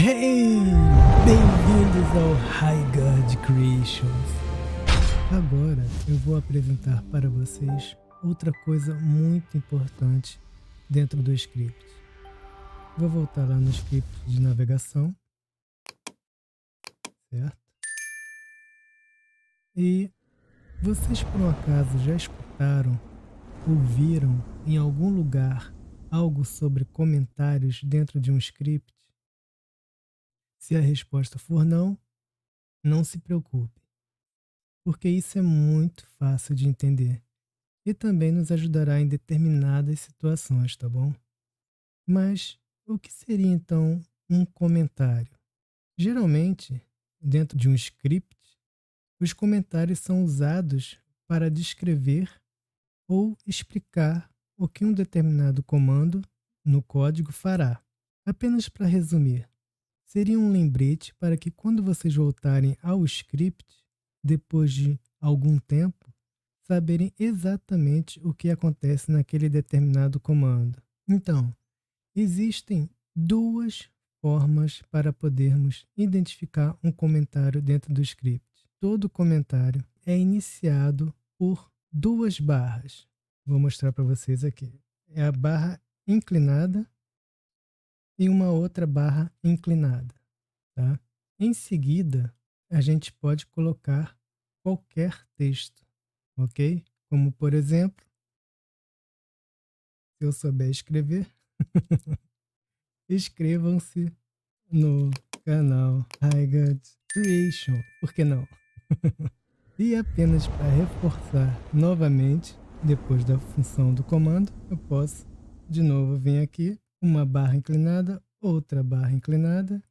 Hey! Bem-vindos ao HighGuard Creations. Agora eu vou apresentar para vocês outra coisa muito importante dentro do script. Vou voltar lá no script de navegação, certo? E vocês por um acaso já escutaram, ouviram em algum lugar algo sobre comentários dentro de um script? Se a resposta for não, não se preocupe, porque isso é muito fácil de entender e também nos ajudará em determinadas situações, tá bom? Mas o que seria então um comentário? Geralmente, dentro de um script, os comentários são usados para descrever ou explicar o que um determinado comando no código fará. Apenas para resumir, seria um lembrete para que quando vocês voltarem ao script, depois de algum tempo, saberem exatamente o que acontece naquele determinado comando. Então, existem duas formas para podermos identificar um comentário dentro do script. Todo comentário é iniciado por duas barras. Vou mostrar para vocês aqui. É a barra inclinada e uma outra barra inclinada. Tá? Em seguida, a gente pode colocar qualquer texto, ok? Como, por exemplo, se eu souber escrever, inscrevam-se no canal HighGuard Creation, por que não? E apenas para reforçar novamente, depois da função do comando, eu posso de novo vir aqui, uma barra inclinada, outra barra inclinada,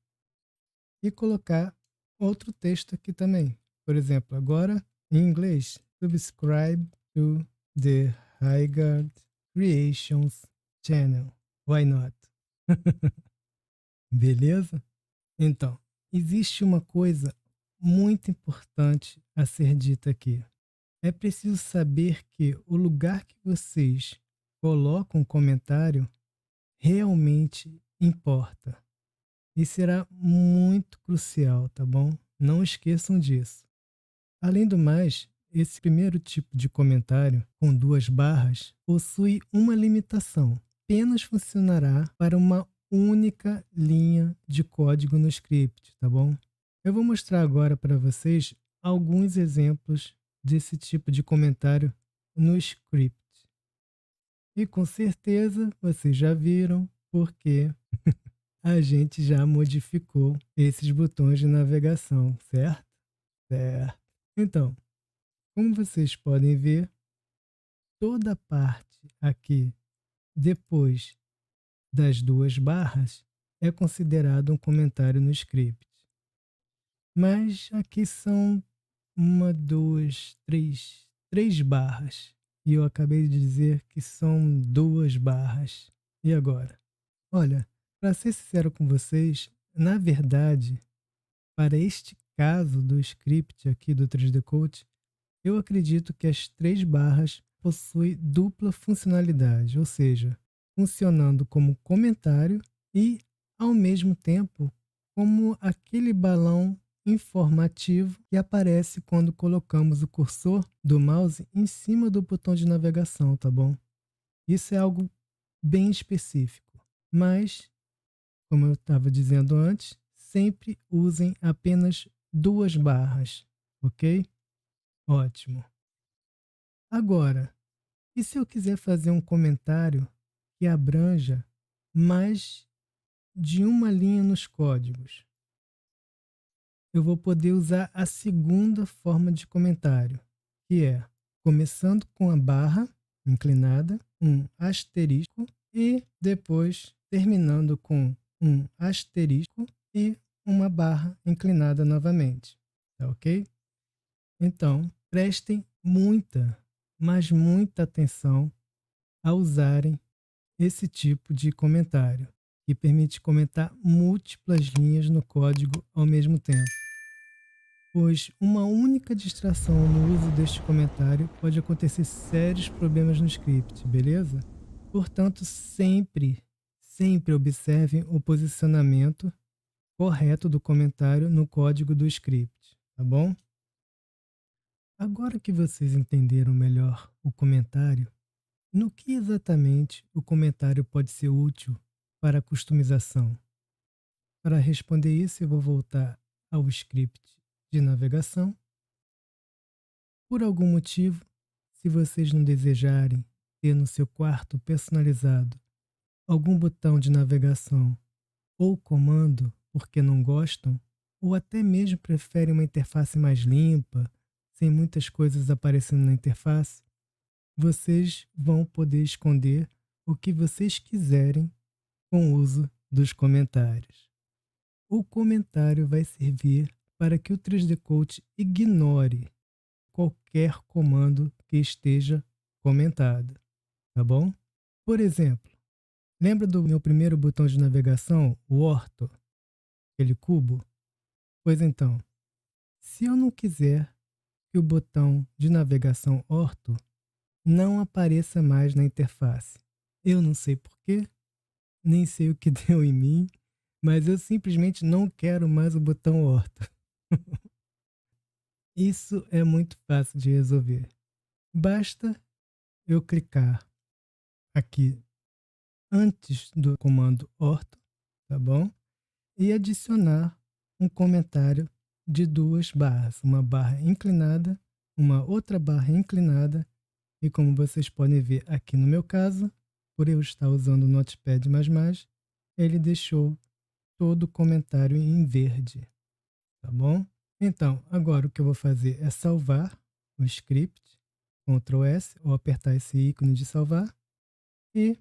e colocar outro texto aqui também. Por exemplo, agora em inglês, subscribe to the HighGuard Creations channel. Why not? Beleza? Então, existe uma coisa muito importante a ser dita aqui. É preciso saber que o lugar que vocês colocam um comentário realmente importa. E será muito crucial, tá bom? Não esqueçam disso. Além do mais, esse primeiro tipo de comentário, com duas barras, possui uma limitação. Apenas funcionará para uma única linha de código no script, tá bom? Eu vou mostrar agora para vocês alguns exemplos desse tipo de comentário no script. E com certeza vocês já viram porque a gente já modificou esses botões de navegação, certo? Certo. Então, como vocês podem ver, toda a parte aqui depois das duas barras é considerado um comentário no script. Mas aqui são uma, duas, três barras. E eu acabei de dizer que são duas barras. E agora? Olha, para ser sincero com vocês, na verdade, para este caso do script aqui do 3D Coach, eu acredito que as três barras possuem dupla funcionalidade, ou seja, funcionando como comentário e, ao mesmo tempo, como aquele balão informativo que aparece quando colocamos o cursor do mouse em cima do botão de navegação, tá bom? Isso é algo bem específico, mas, como eu estava dizendo antes, sempre usem apenas duas barras, ok? Ótimo. Agora, e se eu quiser fazer um comentário que abranja mais de uma linha nos códigos? Eu vou poder usar a segunda forma de comentário, que é começando com a barra inclinada, um asterisco e depois terminando com um asterisco e uma barra inclinada novamente, tá ok? Então, prestem muita, mas muita atenção a usarem esse tipo de comentário, que permite comentar múltiplas linhas no código ao mesmo tempo. Pois uma única distração no uso deste comentário pode acontecer sérios problemas no script, beleza? Portanto, sempre observem o posicionamento correto do comentário no código do script, tá bom? Agora que vocês entenderam melhor o comentário, no que exatamente o comentário pode ser útil para a customização? Para responder isso, eu vou voltar ao script de navegação. Por algum motivo, se vocês não desejarem ter no seu quarto personalizado algum botão de navegação ou comando porque não gostam, ou até mesmo preferem uma interface mais limpa, sem muitas coisas aparecendo na interface, vocês vão poder esconder o que vocês quiserem com o uso dos comentários. O comentário vai servir para que o 3D Coach ignore qualquer comando que esteja comentado, tá bom? Por exemplo, lembra do meu primeiro botão de navegação, o orto, aquele cubo? Pois então, se eu não quiser que o botão de navegação orto não apareça mais na interface, eu não sei porquê, nem sei o que deu em mim, mas eu simplesmente não quero mais o botão orto. Isso é muito fácil de resolver. Basta eu clicar aqui antes do comando orto, tá bom? E adicionar um comentário de duas barras, uma barra inclinada, uma outra barra inclinada, e como vocês podem ver aqui no meu caso, por eu estar usando o Notepad++, ele deixou todo o comentário em verde, tá bom? Então, agora o que eu vou fazer é salvar o script, Ctrl S, ou apertar esse ícone de salvar, e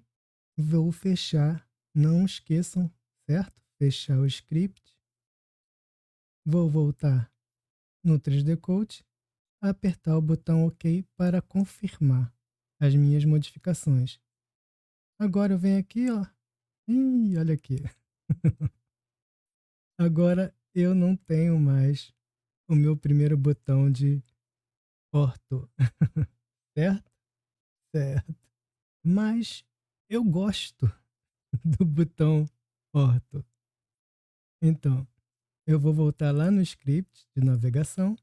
vou fechar, não esqueçam, certo? Fechar o script. Vou voltar no 3D Coach, apertar o botão OK para confirmar as minhas modificações. Agora eu venho aqui, ó. Ih, olha aqui. Agora eu não tenho mais o meu primeiro botão de orto, certo? Certo. Mas eu gosto do botão orto. Então, eu vou voltar lá no script de navegação,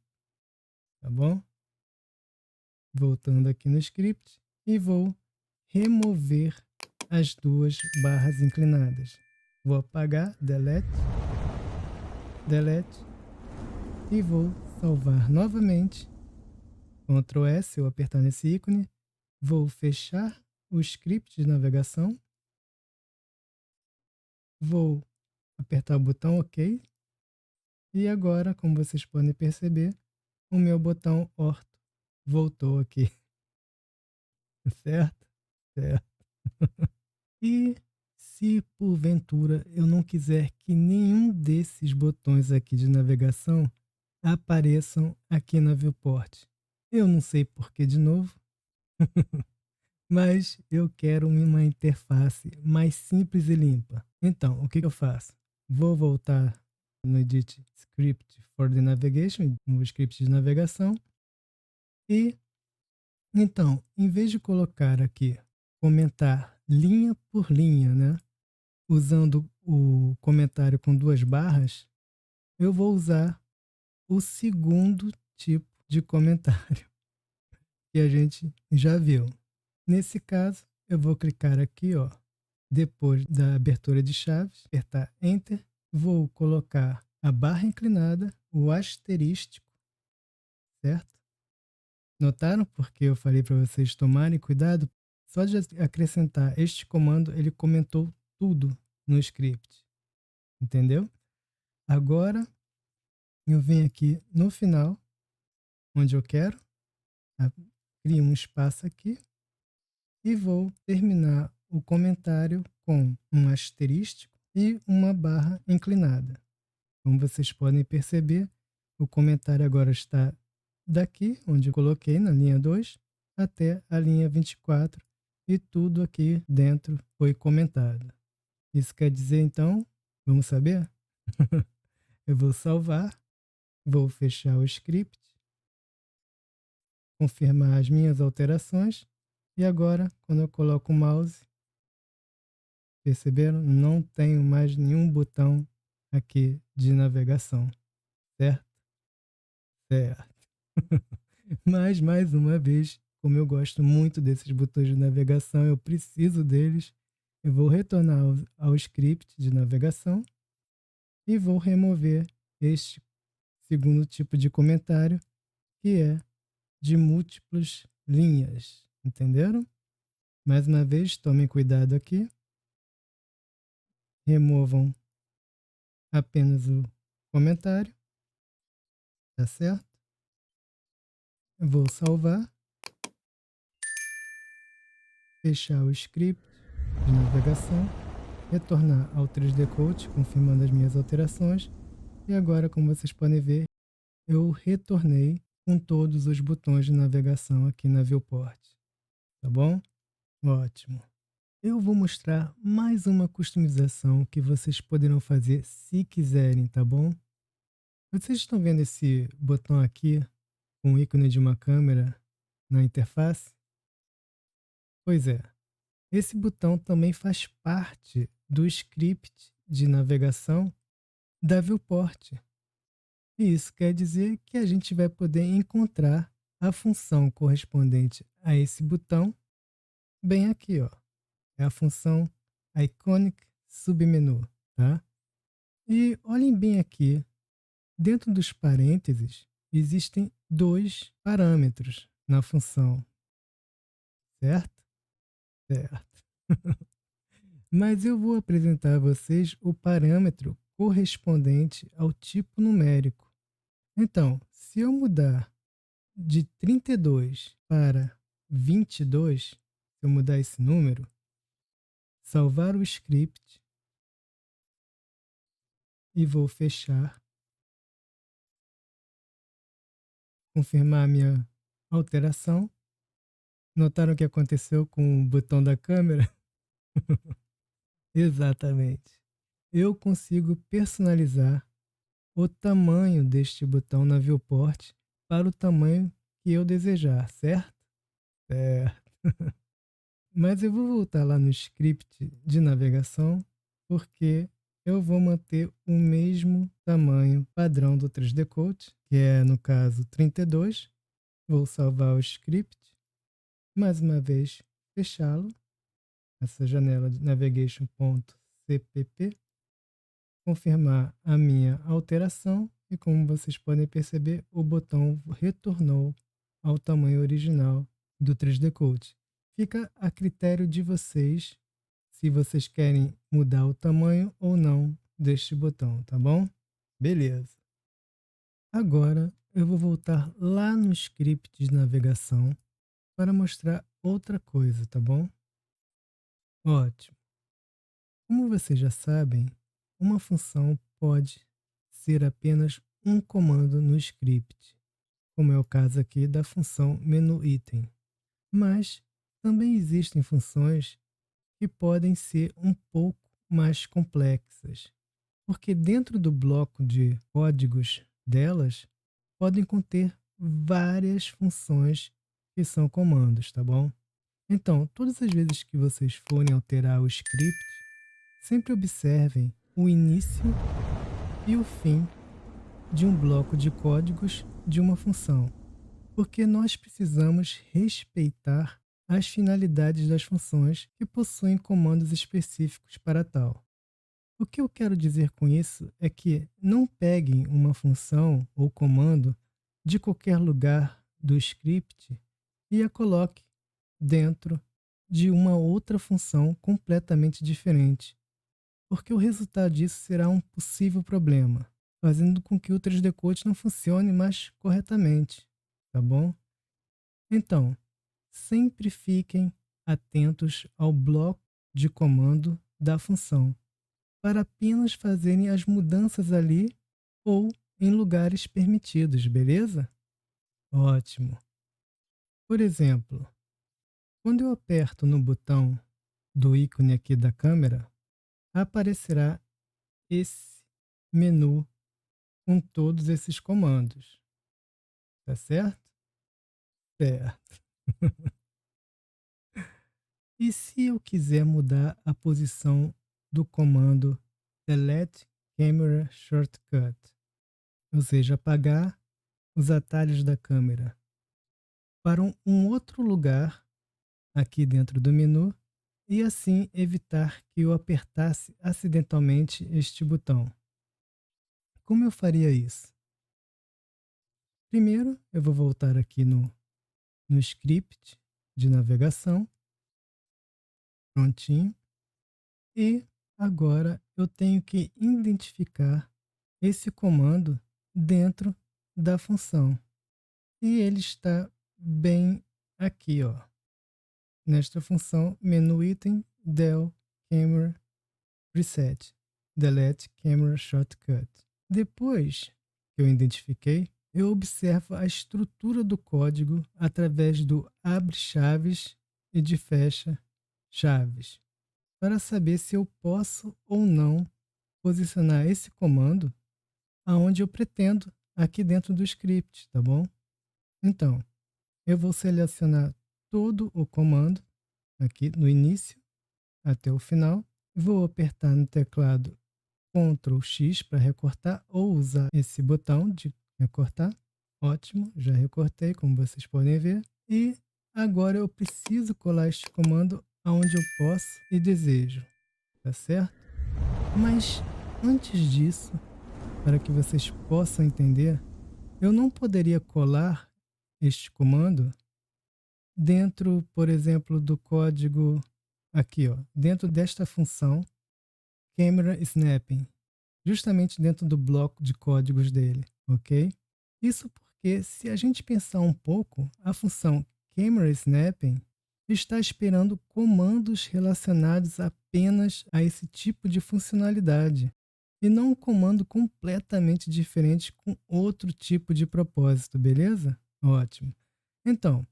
tá bom? Voltando aqui no script e vou remover as duas barras inclinadas. Vou apagar, delete, delete e vou salvar novamente. Ctrl S, eu apertar nesse ícone, vou fechar o script de navegação, vou apertar o botão OK e agora, como vocês podem perceber, o meu botão orto voltou aqui, certo? Certo. E se porventura eu não quiser que nenhum desses botões aqui de navegação apareçam aqui na viewport, eu não sei por que de novo, mas eu quero uma interface mais simples e limpa. Então, o que eu faço? Vou voltar no Edit Script for the Navigation, no script de navegação, e então, em vez de colocar aqui, comentar linha por linha, né? Usando o comentário com duas barras, eu vou usar o segundo tipo de comentário que a gente já viu. Nesse caso, eu vou clicar aqui, ó, depois da abertura de chaves, apertar Enter, vou colocar a barra inclinada, o asterístico, certo? Notaram porque eu falei para vocês tomarem cuidado? Só de acrescentar este comando, ele comentou tudo no script, entendeu? Agora, eu venho aqui no final, onde eu quero, tá? Crio um espaço aqui e vou terminar o comentário com um asterístico e uma barra inclinada. Como vocês podem perceber, o comentário agora está daqui, onde eu coloquei na linha 2, até a linha 24 e tudo aqui dentro foi comentado. Isso quer dizer, então, vamos saber? Eu vou salvar, vou fechar o script, confirmar as minhas alterações e agora, quando eu coloco o mouse, perceberam? Não tenho mais nenhum botão aqui de navegação, certo? Certo. Mas, mais uma vez, como eu gosto muito desses botões de navegação, eu preciso deles. Eu vou retornar ao script de navegação e vou remover este segundo tipo de comentário, que é de múltiplas linhas. Entenderam? Mais uma vez, tomem cuidado aqui. Removam apenas o comentário, tá certo? Eu vou salvar, fechar o script de navegação, retornar ao 3D Coach, confirmando as minhas alterações. E agora, como vocês podem ver, eu retornei com todos os botões de navegação aqui na viewport. Tá bom? Ótimo. Eu vou mostrar mais uma customização que vocês poderão fazer se quiserem, tá bom? Vocês estão vendo esse botão aqui com o ícone de uma câmera na interface? Pois é, esse botão também faz parte do script de navegação da viewport. E isso quer dizer que a gente vai poder encontrar a função correspondente a esse botão bem aqui, ó. É a função Iconic Submenu, tá? E olhem bem aqui, dentro dos parênteses existem dois parâmetros na função, certo? Certo. Mas eu vou apresentar a vocês o parâmetro correspondente ao tipo numérico. Então, se eu mudar de 32 para 22, se eu mudar esse número, salvar o script e vou fechar, confirmar a minha alteração. Notaram o que aconteceu com o botão da câmera? Exatamente. Eu consigo personalizar o tamanho deste botão na viewport para o tamanho que eu desejar, certo? Certo. Mas eu vou voltar lá no script de navegação, porque eu vou manter o mesmo tamanho padrão do 3D Coach, que é, no caso, 32. Vou salvar o script, mais uma vez, fechá-lo, essa janela de navigation.cpp, confirmar a minha alteração e, como vocês podem perceber, o botão retornou ao tamanho original do 3D Coach. Fica a critério de vocês se vocês querem mudar o tamanho ou não deste botão, tá bom? Beleza. Agora eu vou voltar lá no script de navegação para mostrar outra coisa, tá bom? Ótimo. Como vocês já sabem, uma função pode ser apenas um comando no script, como é o caso aqui da função menu_item. Mas também existem funções que podem ser um pouco mais complexas, porque dentro do bloco de códigos delas podem conter várias funções que são comandos, tá bom? Então, todas as vezes que vocês forem alterar o script, sempre observem o início e o fim de um bloco de códigos de uma função, porque nós precisamos respeitar as finalidades das funções que possuem comandos específicos para tal. O que eu quero dizer com isso é que não peguem uma função ou comando de qualquer lugar do script e a coloque dentro de uma outra função completamente diferente, porque o resultado disso será um possível problema, fazendo com que o 3D Coach não funcione mais corretamente, tá bom? Então, sempre fiquem atentos ao bloco de comando da função, para apenas fazerem as mudanças ali ou em lugares permitidos, beleza? Ótimo. Por exemplo, quando eu aperto no botão do ícone aqui da câmera, aparecerá esse menu com todos esses comandos. Tá certo? Certo. E se eu quiser mudar a posição do comando delete Camera Shortcut, ou seja, apagar os atalhos da câmera para um outro lugar aqui dentro do menu e assim evitar que eu apertasse acidentalmente este botão. Como eu faria isso? Primeiro, eu vou voltar aqui no script de navegação, prontinho, e agora eu tenho que identificar esse comando dentro da função. E ele está bem aqui, ó, nesta função menu item del camera preset delete camera shortcut. Depois que eu identifiquei, eu observo a estrutura do código através do abre chaves e de fecha chaves, para saber se eu posso ou não posicionar esse comando aonde eu pretendo aqui dentro do script, tá bom? Então, eu vou selecionar todo o comando aqui no início até o final. Vou apertar no teclado Ctrl X para recortar ou usar esse botão de recortar. Ótimo, já recortei, como vocês podem ver. E agora eu preciso colar este comando aonde eu posso e desejo, tá certo? Mas antes disso, para que vocês possam entender, eu não poderia colar este comando dentro, por exemplo, do código aqui, ó, dentro desta função Camera Snapping, justamente dentro do bloco de códigos dele, ok? Isso porque, se a gente pensar um pouco, a função Camera Snapping está esperando comandos relacionados apenas a esse tipo de funcionalidade, e não um comando completamente diferente com outro tipo de propósito, beleza? Ótimo. Então,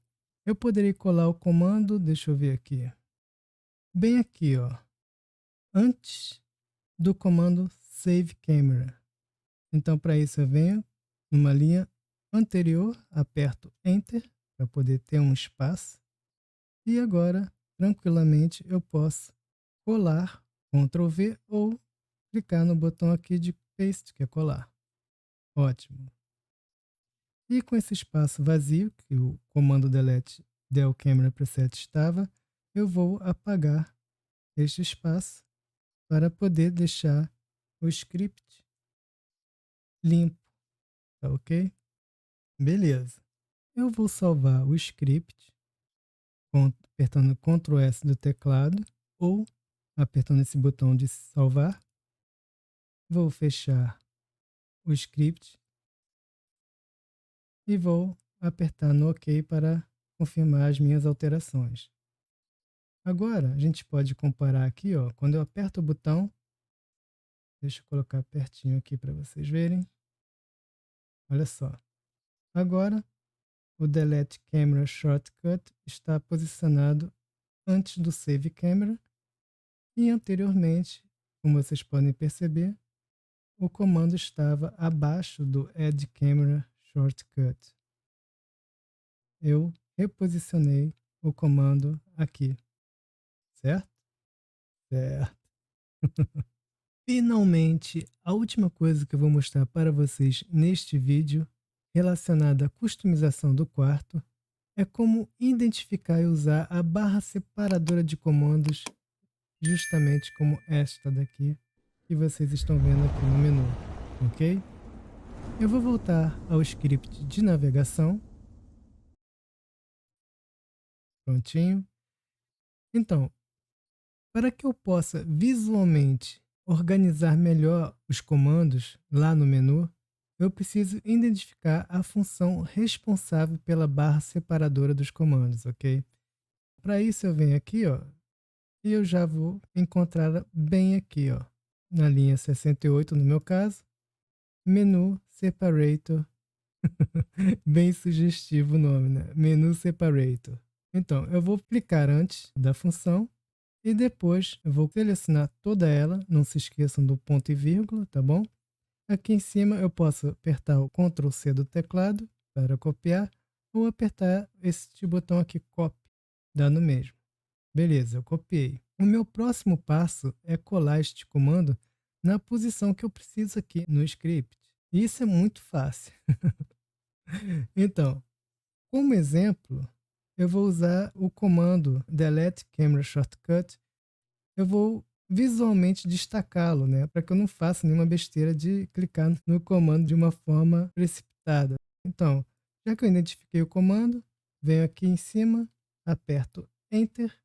eu poderia colar o comando, deixa eu ver aqui, bem aqui, ó, antes do comando Save Camera. Então, para isso eu venho numa linha anterior, aperto Enter para poder ter um espaço. E agora, tranquilamente, eu posso colar, Ctrl V, ou clicar no botão aqui de Paste, que é colar. Ótimo. E com esse espaço vazio, que o comando delete del camera preset estava, eu vou apagar este espaço para poder deixar o script limpo, tá ok? Beleza. Eu vou salvar o script apertando Ctrl S do teclado ou apertando esse botão de salvar. Vou fechar o script e vou apertar no OK para confirmar as minhas alterações. Agora a gente pode comparar aqui, ó, quando eu aperto o botão, deixa eu colocar pertinho aqui para vocês verem. Olha só. Agora o Delete Camera Shortcut está posicionado antes do Save Camera e anteriormente, como vocês podem perceber, o comando estava abaixo do Add Camera Shortcut. Eu reposicionei o comando aqui, certo? Certo. Finalmente, a última coisa que eu vou mostrar para vocês neste vídeo, relacionada à customização do quarto, é como identificar e usar a barra separadora de comandos, justamente como esta daqui, que vocês estão vendo aqui no menu, ok? Eu vou voltar ao script de navegação. Prontinho. Então, para que eu possa visualmente organizar melhor os comandos lá no menu, eu preciso identificar a função responsável pela barra separadora dos comandos, ok? Para isso eu venho aqui, ó, e eu já vou encontrá-la bem aqui, ó, na linha 68 no meu caso, menu separator, bem sugestivo o nome, né? Menu separator. Então, eu vou clicar antes da função e depois eu vou selecionar toda ela, não se esqueçam do ponto e vírgula, tá bom? Aqui em cima eu posso apertar o Ctrl C do teclado para copiar ou apertar este botão aqui, Copy, dá no mesmo. Beleza, eu copiei. O meu próximo passo é colar este comando na posição que eu preciso aqui no script. Isso é muito fácil. Então, como exemplo, eu vou usar o comando delete camera shortcut. Eu vou visualmente destacá-lo, né, para que eu não faça nenhuma besteira de clicar no comando de uma forma precipitada. Então, já que eu identifiquei o comando, venho aqui em cima, aperto Enter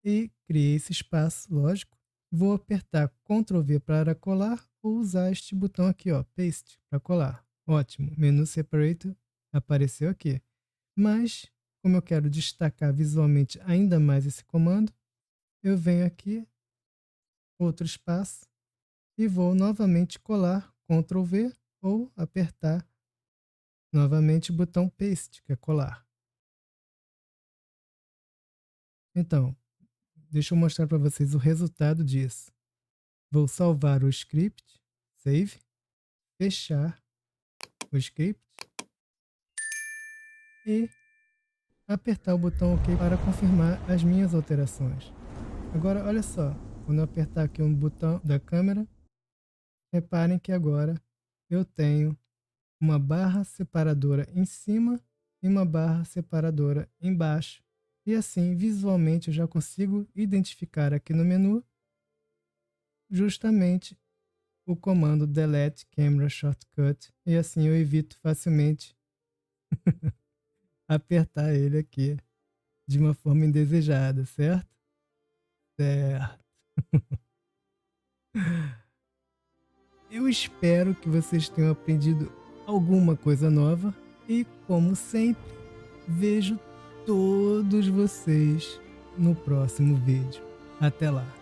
e criei esse espaço, lógico. Vou apertar Ctrl V para colar ou usar este botão aqui, ó, Paste, para colar. Ótimo, menu Separator apareceu aqui. Mas, como eu quero destacar visualmente ainda mais esse comando, eu venho aqui, outro espaço, e vou novamente colar Ctrl V ou apertar novamente o botão Paste, que é colar. Então, deixa eu mostrar para vocês o resultado disso. Vou salvar o script, save, fechar o script e apertar o botão OK para confirmar as minhas alterações. Agora, olha só, quando eu apertar aqui um botão da câmera, reparem que agora eu tenho uma barra separadora em cima e uma barra separadora embaixo. E assim, visualmente, eu já consigo identificar aqui no menu justamente o comando delete camera shortcut. E assim eu evito facilmente apertar ele aqui de uma forma indesejada, certo? Certo. Eu espero que vocês tenham aprendido alguma coisa nova e, como sempre, vejo todos vocês no próximo vídeo. Até lá!